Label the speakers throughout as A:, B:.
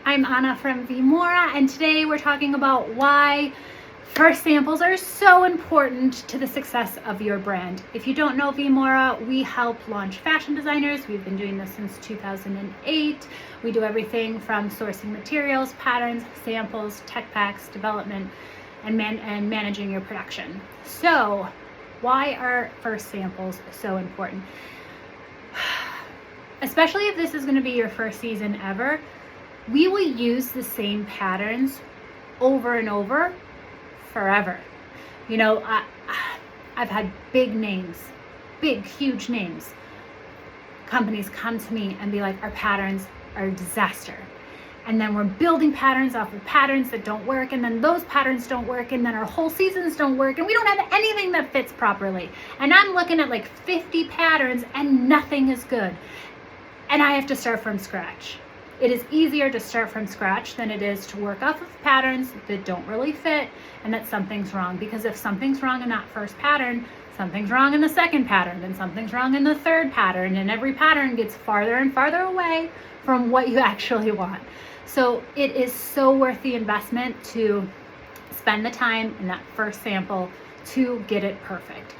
A: I'm Anna from V.Mora, and today we're talking about why first samples are so important to the success of your brand. If you don't know V.Mora, we help launch fashion designers. We've been doing this since 2008. We do everything from sourcing materials, patterns, samples, tech packs, development, and managing your production. So why are first samples so important? Especially if this is going to be your first season ever, we will use the same patterns over and over forever. You know, I've had big names, huge names. Companies come to me and be like, our patterns are a disaster. And then we're building patterns off of patterns that don't work, and then those patterns don't work, and then our whole seasons don't work, and we don't have anything that fits properly. And I'm looking at like 50 patterns and nothing is good. And I have to start from scratch. It is easier to start from scratch than it is to work off of patterns that don't really fit and that something's wrong. Because if something's wrong in that first pattern, something's wrong in the second pattern, and something's wrong in the third pattern, and every pattern gets farther and farther away from what you actually want. So it is so worth the investment to spend the time in that first sample to get it perfect.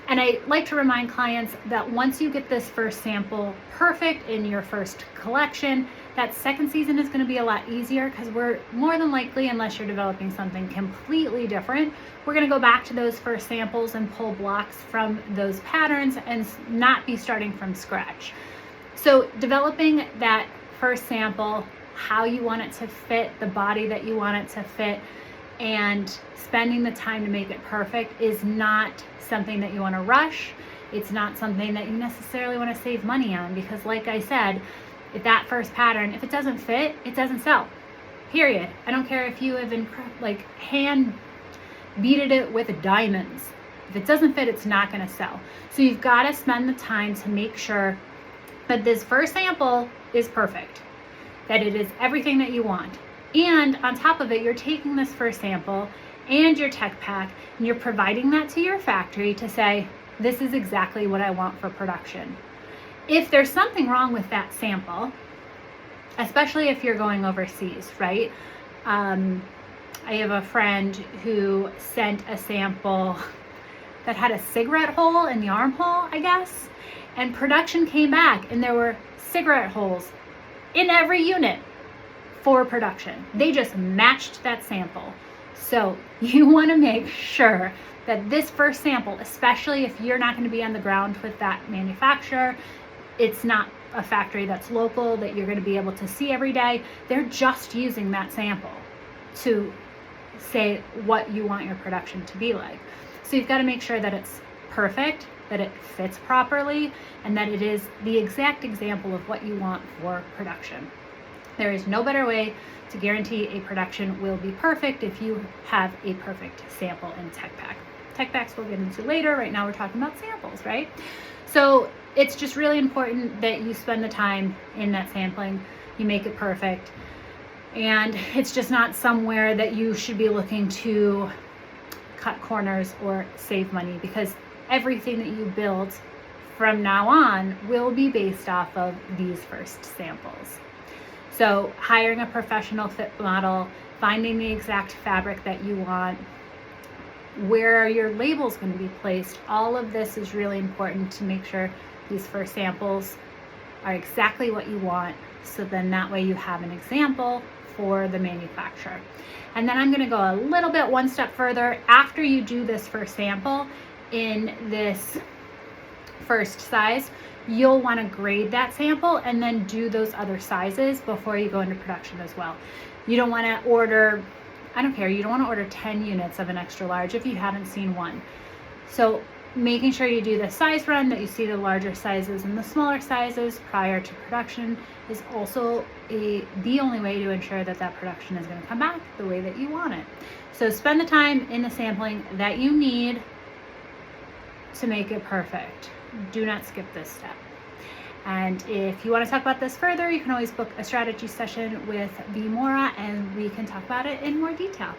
A: And I like to remind clients that once you get this first sample perfect in your first collection, that second season is going to be a lot easier, because we're more than likely, unless you're developing something completely different, we're going to go back to those first samples and pull blocks from those patterns and not be starting from scratch. So developing that first sample, how you want it to fit, the body that you want it to fit, and spending the time to make it perfect is not something that you want to rush. It's not something that you necessarily want to save money on, because like I said, if that first pattern, if it doesn't fit, it doesn't sell, period. I don't care if you have hand beaded it with diamonds. If it doesn't fit, it's not going to sell. So you've got to spend the time to make sure that this first sample is perfect, that it is everything that you want. And on top of it, you're taking this first sample and your tech pack, and you're providing that to your factory to say, this is exactly what I want for production. If there's something wrong with that sample, especially if you're going overseas, right? I have a friend who sent a sample that had a cigarette hole in the armhole, I guess, and production came back and there were cigarette holes in every unit for production. They just matched that sample. So you want to make sure that this first sample, especially if you're not going to be on the ground with that manufacturer, it's not a factory that's local that you're going to be able to see every day. They're just using that sample to say what you want your production to be like. So you've got to make sure that it's perfect, that it fits properly, and that it is the exact example of what you want for production. There is no better way to guarantee a production will be perfect if you have a perfect sample and tech pack. Tech packs we'll get into later. Right now we're talking about samples, right? So it's just really important that you spend the time in that sampling, you make it perfect, and it's just not somewhere that you should be looking to cut corners or save money, because everything that you build from now on will be based off of these first samples. So hiring a professional fit model, finding the exact fabric that you want, where are your labels going to be placed, all of this is really important to make sure these first samples are exactly what you want, so then that way you have an example for the manufacturer. And then I'm going to go a little bit one step further. After you do this first sample in this first size, you'll want to grade that sample and then do those other sizes before you go into production as well. You don't want to order, I don't care, you don't want to order 10 units of an extra large if you haven't seen one. So making sure you do the size run, that you see the larger sizes and the smaller sizes prior to production is also the only way to ensure that that production is going to come back the way that you want it. So spend the time in the sampling that you need to make it perfect. Do not skip this step. And if you want to talk about this further, you can always book a strategy session with V.Mora and we can talk about it in more detail.